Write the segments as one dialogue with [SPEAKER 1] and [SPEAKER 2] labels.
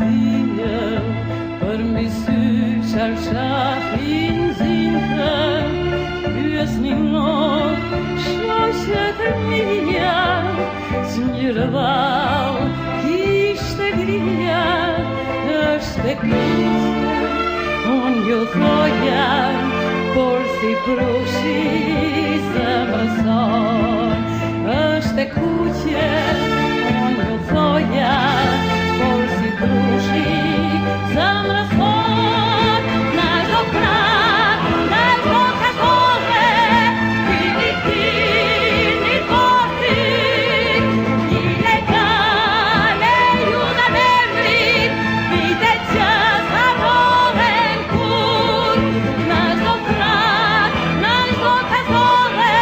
[SPEAKER 1] dije, për mbi sy qarqafin zinte, pyes një not, shoqet e mia, që një rëdhall kishte grija, është e kuqe, unë ju thoja, por si prushi se më son, është e kuqe, unë ju thoja, por si prushi se më son, në do prak, në do kazove, Filipini porti, ilegale ju da membrit, vite që zarohen kur, në do prak, në do kazove,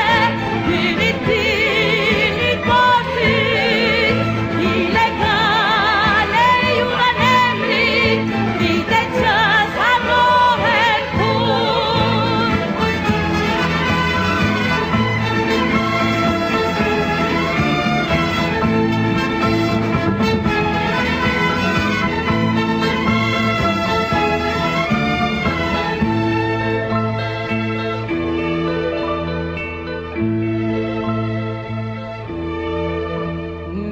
[SPEAKER 1] Filipini porti, ilegale ju da membrit, vite që zarohen kur.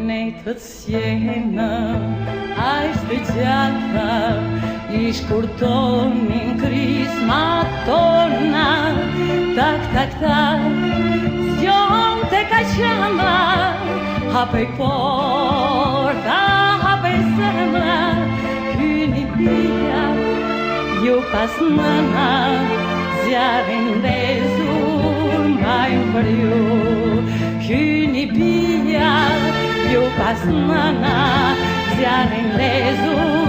[SPEAKER 1] Ne të sjena, a ishte gjata, I shkurtonin krismat tona, tak, tak, tak, zjon të ka qëma, hapej porta, hapej zemra, hyni pia, ju pas nëna, zjarin lezur, mbajnë për ju, hyni pia, ju pas nëna, zjarin lezur,